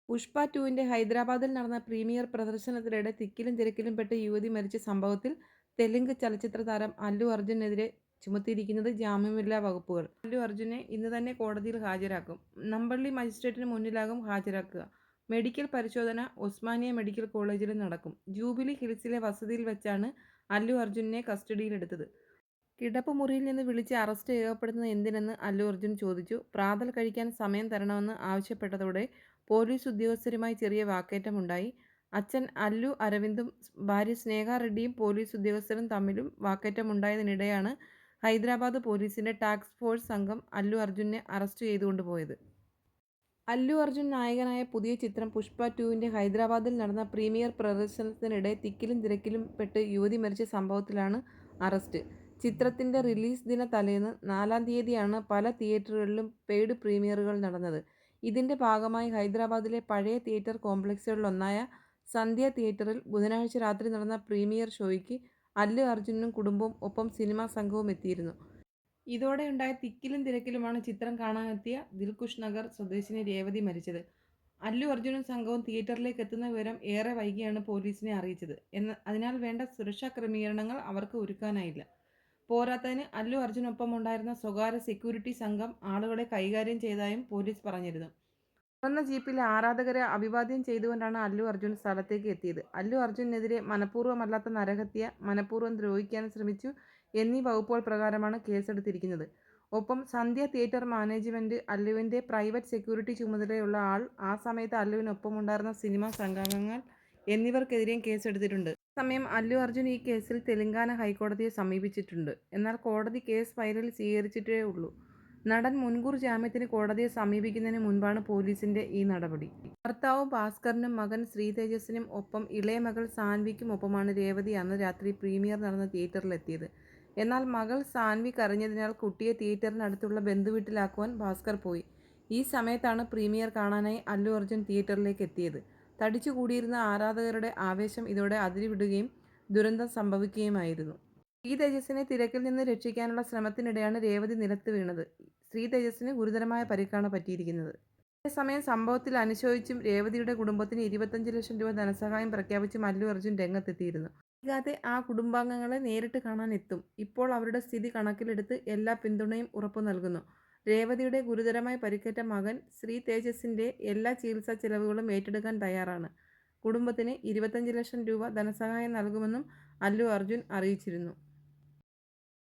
പുഷ്പ 2-ന്റെ ഹൈദരാബാദിൽ നടന്ന പ്രീമിയർ പ്രദർശനത്തിനിടെ തിക്കിലും തിരക്കിലും പെട്ട് യുവതി മരിച്ച സംഭവത്തിൽ തെലുങ്ക് ചലച്ചിത്ര താരം അല്ലു അർജുനെതിരെ ചുമത്തിയിരിക്കുന്നത് ജാമ്യമില്ലാ വകുപ്പുകൾ. അല്ലു അർജുനെ ഇന്ന് തന്നെ കോടതിയിൽ ഹാജരാക്കും. നമ്പള്ളി മജിസ്ട്രേറ്റിന് മുന്നിലാകും ഹാജരാക്കുക. മെഡിക്കൽ പരിശോധന ഒസ്മാനിയ മെഡിക്കൽ കോളേജിലും നടക്കും. ജൂബിലി ഹിൽസിലെ വസതിയിൽ വെച്ചാണ് അല്ലു അർജുനെ കസ്റ്റഡിയിലെടുത്തത്. കിടപ്പുമുറിയിൽ നിന്ന് വിളിച്ച് അറസ്റ്റ് രേഖപ്പെടുത്തുന്നത് എന്തിനെന്ന് അല്ലു അർജുൻ ചോദിച്ചു. പ്രാതൽ കഴിക്കാൻ സമയം തരണമെന്ന് ആവശ്യപ്പെട്ടതോടെ പോലീസ് ഉദ്യോഗസ്ഥരുമായി ചെറിയ വാക്കേറ്റമുണ്ടായി. അച്ഛൻ അല്ലു അരവിന്ദും ഭാര്യ സ്നേഹ റെഡ്ഡിയും പോലീസ് ഉദ്യോഗസ്ഥരും തമ്മിലും വാക്കേറ്റമുണ്ടായതിനിടെയാണ് ഹൈദരാബാദ് പോലീസിന്റെ ടാസ്ക് ഫോഴ്സ് സംഘം അല്ലു അർജുനെ അറസ്റ്റ് ചെയ്തുകൊണ്ടുപോയത്. അല്ലു അർജുൻ നായകനായ പുതിയ ചിത്രം പുഷ്പ 2-ന്റെ ഹൈദരാബാദിൽ നടന്ന പ്രീമിയർ പ്രദർശനത്തിനിടെ തിക്കിലും തിരക്കിലും പെട്ട് യുവതി മരിച്ച സംഭവത്തിലാണ് അറസ്റ്റ്. ചിത്രത്തിന്റെ റിലീസ് ദിന തലേന്ന് 4-ാം തീയതിയാണ് പല തിയേറ്ററുകളിലും പെയ്ഡ് പ്രീമിയറുകൾ നടന്നത്. ഇതിന്റെ ഭാഗമായി ഹൈദരാബാദിലെ പഴയ തിയേറ്റർ കോംപ്ലക്സുകളിലൊന്നായ സന്ധ്യ തിയേറ്ററിൽ ബുധനാഴ്ച രാത്രി നടന്ന പ്രീമിയർ ഷോയ്ക്ക് അല്ലു അർജുനും കുടുംബവും ഒപ്പം സിനിമാ സംഘവും എത്തിയിരുന്നു. ഇതോടെയുണ്ടായ തിക്കിലും തിരക്കിലുമാണ് ചിത്രം കാണാനെത്തിയ ദിൽഖുഷ് നഗർ സ്വദേശിനി രേവതി മരിച്ചത്. അല്ലു അർജുനും സംഘവും തിയേറ്ററിലേക്ക് എത്തുന്ന വിവരം ഏറെ വൈകിയാണ് പോലീസിനെ അറിയിച്ചത്. അതിനാൽ വേണ്ട സുരക്ഷാ ക്രമീകരണങ്ങൾ അവർക്ക് ഒരുക്കാനായില്ല. പോരാത്തതിന് അല്ലു അർജുനൊപ്പമുണ്ടായിരുന്ന സ്വകാര്യ സെക്യൂരിറ്റി സംഘം ആളുകളെ കൈകാര്യം ചെയ്തതായും പോലീസ് പറഞ്ഞിരുന്നു. തുറന്ന ജീപ്പിൽ ആരാധകരെ അഭിവാദ്യം ചെയ്തുകൊണ്ടാണ് അല്ലു അർജുൻ സ്ഥലത്തേക്ക് എത്തിയത്. അല്ലു അർജുനെതിരെ മനഃപൂർവ്വമല്ലാത്ത നരഹത്യ, മനഃപൂർവ്വം ദ്രോഹിക്കാൻ ശ്രമിച്ചു എന്നീ വകുപ്പുകൾ പ്രകാരമാണ് കേസെടുത്തിരിക്കുന്നത്. ഒപ്പം സന്ധ്യ തിയേറ്റർ മാനേജ്മെന്റ്, അല്ലുവിന്റെ പ്രൈവറ്റ് സെക്യൂരിറ്റി ചുമതലയുള്ള ആൾ, ആ സമയത്ത് അല്ലുവിനൊപ്പമുണ്ടായിരുന്ന സിനിമാ സംഘാംഗങ്ങൾ എന്നിവർക്കെതിരെയും കേസെടുത്തിട്ടുണ്ട്. അതേസമയം അല്ലു അർജുൻ ഈ കേസിൽ തെലങ്കാന ഹൈക്കോടതിയെ സമീപിച്ചിട്ടുണ്ട്. എന്നാൽ കോടതി കേസ് ഫയലിൽ സ്വീകരിച്ചിട്ടേ ഉള്ളൂ. നടൻ മുൻകൂർ ജാമ്യത്തിന് കോടതിയെ സമീപിക്കുന്നതിന് മുൻപാണ് പോലീസിന്റെ ഈ നടപടി. ഭർത്താവ് ഭാസ്കറിനും മകൻ ശ്രീതേജസിനും ഒപ്പം ഇളയ മകൾ സാൻവിക്കും ഒപ്പമാണ് രേവതി അന്ന് രാത്രി പ്രീമിയർ നടന്ന തിയേറ്ററിലെത്തിയത്. എന്നാൽ മകൾ സാൻവി കരഞ്ഞതിനാൽ കുട്ടിയെ തിയേറ്ററിനടുത്തുള്ള ബന്ധുവീട്ടിലാക്കുവാൻ ഭാസ്കർ പോയി. ഈ സമയത്താണ് പ്രീമിയർ കാണാനായി അല്ലു അർജുൻ തിയേറ്ററിലേക്ക് എത്തിയത്. തടിച്ചുകൂടിയിരുന്ന ആരാധകരുടെ ആവേശം ഇതോടെ അതിരുവിടുകയും ദുരന്തം സംഭവിക്കുകയുമായിരുന്നു. ശ്രീതേജസിനെ തിരക്കിൽ നിന്ന് രക്ഷിക്കാനുള്ള ശ്രമത്തിനിടെയാണ് രേവതി നിലത്ത് വീണത്. ശ്രീതേജസിന് ഗുരുതരമായ പരിക്കാണ് പറ്റിയിരിക്കുന്നത്. അതേസമയം സംഭവത്തിൽ അനുശോചിച്ചും രേവതിയുടെ കുടുംബത്തിന് 25 ലക്ഷം രൂപ ധനസഹായം പ്രഖ്യാപിച്ചും അല്ലു അർജുൻ രംഗത്തെത്തിയിരുന്നു. വൈകാതെ ആ കുടുംബാംഗങ്ങളെ നേരിട്ട് കാണാൻ എത്തും. ഇപ്പോൾ അവരുടെ സ്ഥിതി കണക്കിലെടുത്ത് എല്ലാ പിന്തുണയും ഉറപ്പു നൽകുന്നു. രേവതിയുടെ ഗുരുതരമായി പരിക്കേറ്റ മകൻ ശ്രീ തേജസിന്റെ എല്ലാ ചികിത്സാ ചെലവുകളും ഏറ്റെടുക്കാൻ തയ്യാറാണ്. കുടുംബത്തിന് 25 ലക്ഷം രൂപ ധനസഹായം നൽകുമെന്നും അല്ലു അർജുൻ അറിയിച്ചിരുന്നു.